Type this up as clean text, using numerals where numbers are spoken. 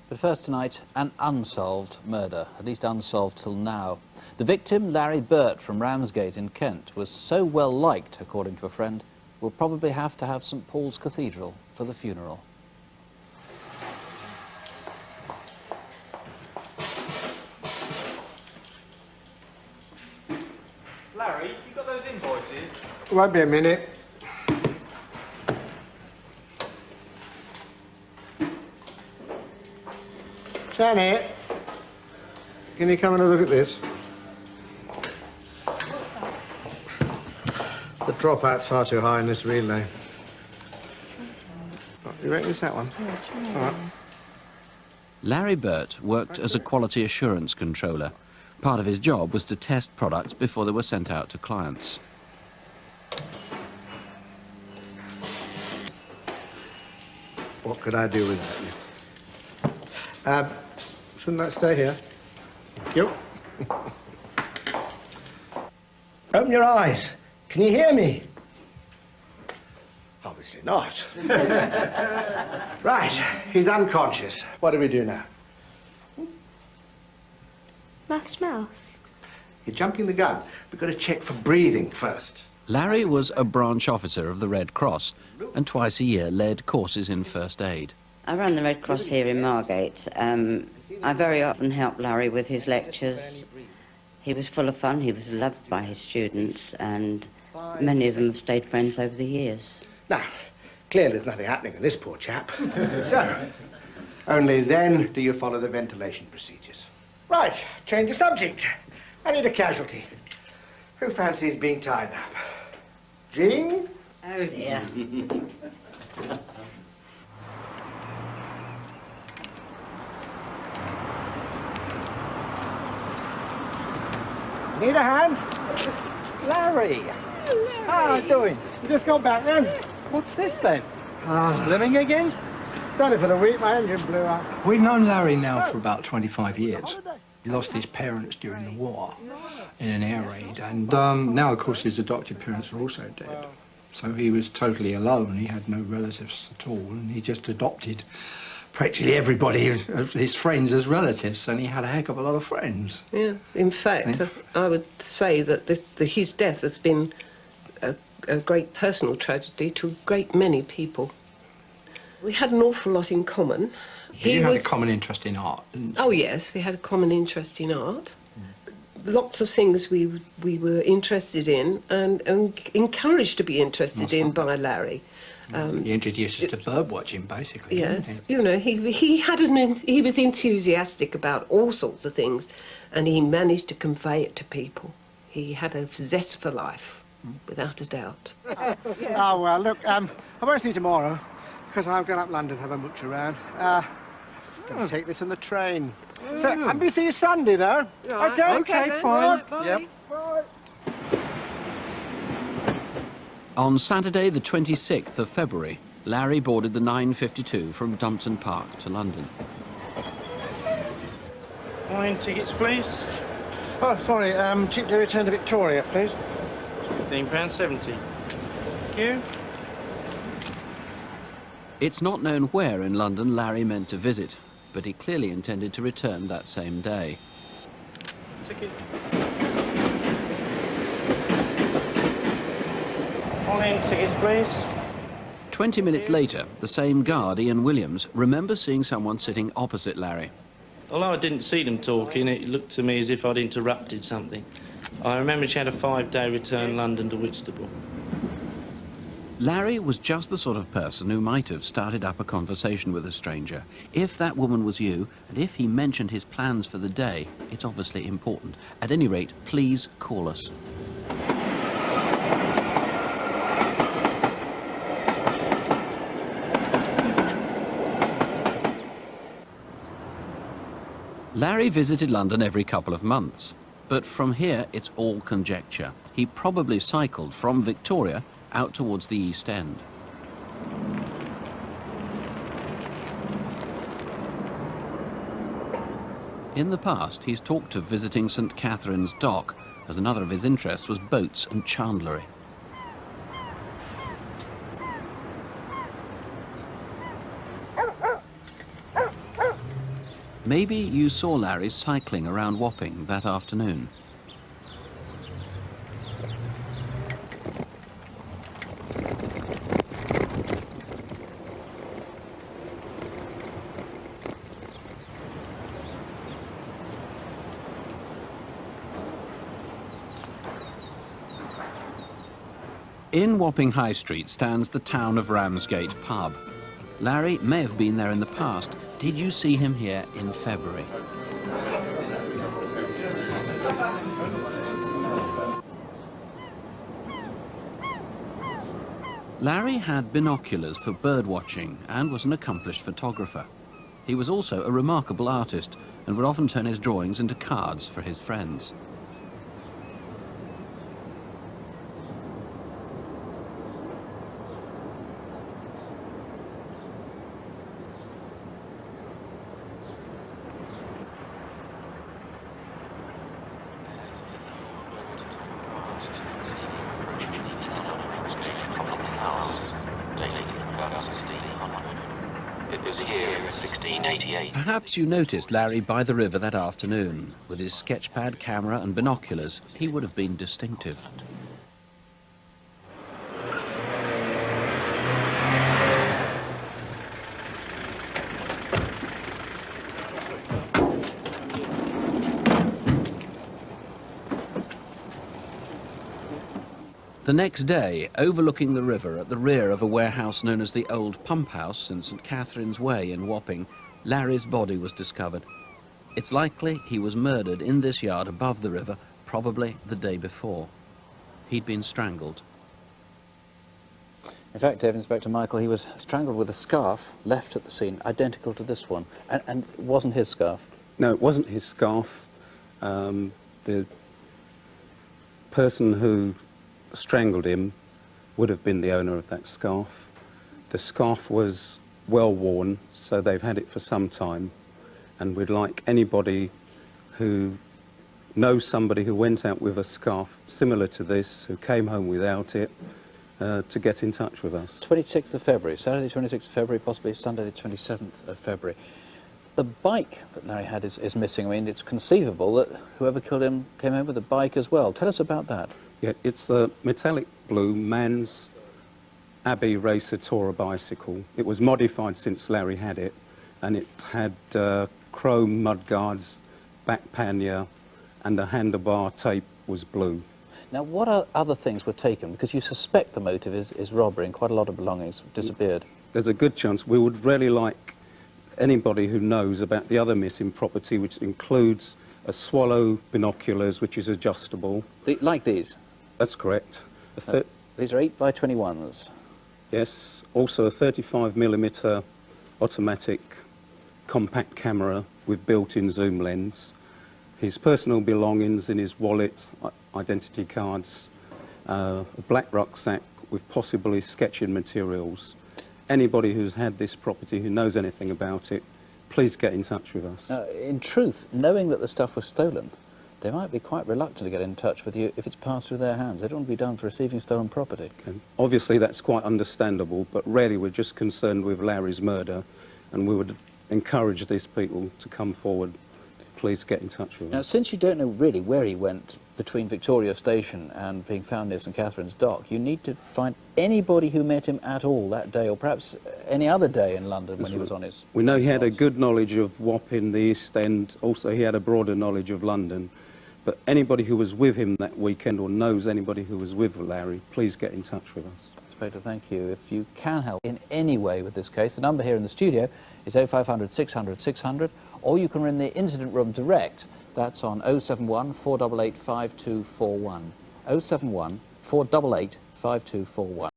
But first tonight, an unsolved murder, at least unsolved till now. The victim, Larry Burt from Ramsgate in Kent, was so well liked, according to a friend, we'll probably have to have St Paul's Cathedral for the funeral. Larry, you got those invoices? Won't be a minute. Janet, can you come and have a look at this? The dropout's far too high in this relay. You reckon it's that one? Yeah, all right. Larry Burt worked as a quality assurance controller. Part of his job was to test products before they were sent out to clients. What could I do with that? Shouldn't that stay here? Thank you. Open your eyes. Can you hear me? Obviously not. Right, he's unconscious. What do we do now? Mouth. You're jumping the gun. We've got to check for breathing first. Larry was a branch officer of the Red Cross and twice a year led courses in first aid. I run the Red Cross here in Margate. I very often help Larry with his lectures. He was full of fun, he was loved by his students, and many of them have stayed friends over the years. Now, clearly there's nothing happening in this poor chap. So, only then do you follow the ventilation procedures. Right, change the subject. I need a casualty. Who fancies being tied up? Jean? Oh dear. Need a hand? Larry! How are you doing? You just got back then? What's this then? Slimming again? Done it for the week, my engine blew up. We've known Larry now for about 25 years. He lost his parents during the war in an air raid, and now, of course, his adopted parents are also dead. So he was totally alone. He had no relatives at all, and he just adopted practically everybody of his friends as relatives, and he had a heck of a lot of friends. Yes, in fact, I would say that his death has been a great personal tragedy to a great many people. We had an awful lot in common. You had a common interest in art, didn't you? Oh, yes, we had a common interest in art. Lots of things we were interested in and encouraged to be interested in by Larry. He introduced us to bird watching, basically. Yes, you know, he was enthusiastic about all sorts of things, and he managed to convey it to people. He had a zest for life, without a doubt. Oh, well, look, I won't see you tomorrow, because I'm going up London to have a mooch around. Gonna take this on the train. So, I'm going to see you Sunday, though. Right. Okay, fine. Bye. Yep. Bye. On Saturday, the 26th of February, Larry boarded the 9:52 from Dumpton Park to London. Morning tickets, please. Oh, sorry, cheap to return to Victoria, please. £15.70. Thank you. It's not known where in London Larry meant to visit, but he clearly intended to return that same day. Ticket. Morning tickets, please. 20 minutes later, the same guard, Ian Williams, remembers seeing someone sitting opposite Larry. Although I didn't see them talking, it looked to me as if I'd interrupted something. I remember she had a 5-day return London to Whitstable. Larry was just the sort of person who might have started up a conversation with a stranger. If that woman was you, and if he mentioned his plans for the day, it's obviously important. At any rate, please call us. Larry visited London every couple of months, but from here it's all conjecture. He probably cycled from Victoria out towards the East End. In the past, he's talked of visiting St Catherine's Dock, as another of his interests was boats and chandlery. Maybe you saw Larry cycling around Wapping that afternoon. In Wapping High Street stands the Town of Ramsgate pub. Larry may have been there in the past. Did you see him here in February? Larry had binoculars for bird watching and was an accomplished photographer. He was also a remarkable artist and would often turn his drawings into cards for his friends. It was here in 1688. Perhaps you noticed Larry by the river that afternoon. With his sketchpad, camera and binoculars, he would have been distinctive. The next day, overlooking the river at the rear of a warehouse known as the Old Pump House in St Catherine's Way in Wapping, Larry's body was discovered. It's likely he was murdered in this yard above the river, probably the day before. He'd been strangled. In fact, Inspector Michael, he was strangled with a scarf left at the scene, identical to this one. And it wasn't his scarf? No, it wasn't his scarf. The person who strangled him would have been the owner of that scarf. The scarf was well worn, so they've had it for some time, and we'd like anybody who knows somebody who went out with a scarf similar to this, who came home without it, to get in touch with us. 26th of February, Saturday 26th of February, possibly Sunday the 27th of February. The bike that Larry had is missing. I mean, it's conceivable that whoever killed him came home with a bike as well. Tell us about that. Yeah, it's a metallic blue Man's Abbey Racer Tourer bicycle. It was modified since Larry had it, and it had chrome mudguards, back pannier, and the handlebar tape was blue. Now, what other things were taken? Because you suspect the motive is robbery, and quite a lot of belongings disappeared. There's a good chance. We would really like anybody who knows about the other missing property, which includes a Swallow binoculars, which is adjustable. Like these? That's correct. These are 8x21s. Yes, also a 35mm automatic compact camera with built-in zoom lens. His personal belongings in his wallet, identity cards, a black rucksack with possibly sketching materials. Anybody who's had this property, who knows anything about it, please get in touch with us. Now, in truth, knowing that the stuff was stolen, they might be quite reluctant to get in touch with you if it's passed through their hands. They don't want to be done for receiving stolen property. Okay. Obviously, that's quite understandable, but really we're just concerned with Larry's murder, and we would encourage these people to come forward. Please get in touch with us. Now, since you don't know really where he went between Victoria Station and being found near St Catherine's Dock, you need to find anybody who met him at all that day, or perhaps any other day in London when he was on his... We know he had a good knowledge of Wapping, the East End. Also, he had a broader knowledge of London. But anybody who was with him that weekend or knows anybody who was with Larry, please get in touch with us. Inspector, thank you. If you can help in any way with this case, the number here in the studio is 0500 600 600, or you can ring the incident room direct. That's on 071 488 5241. 071 488 5241.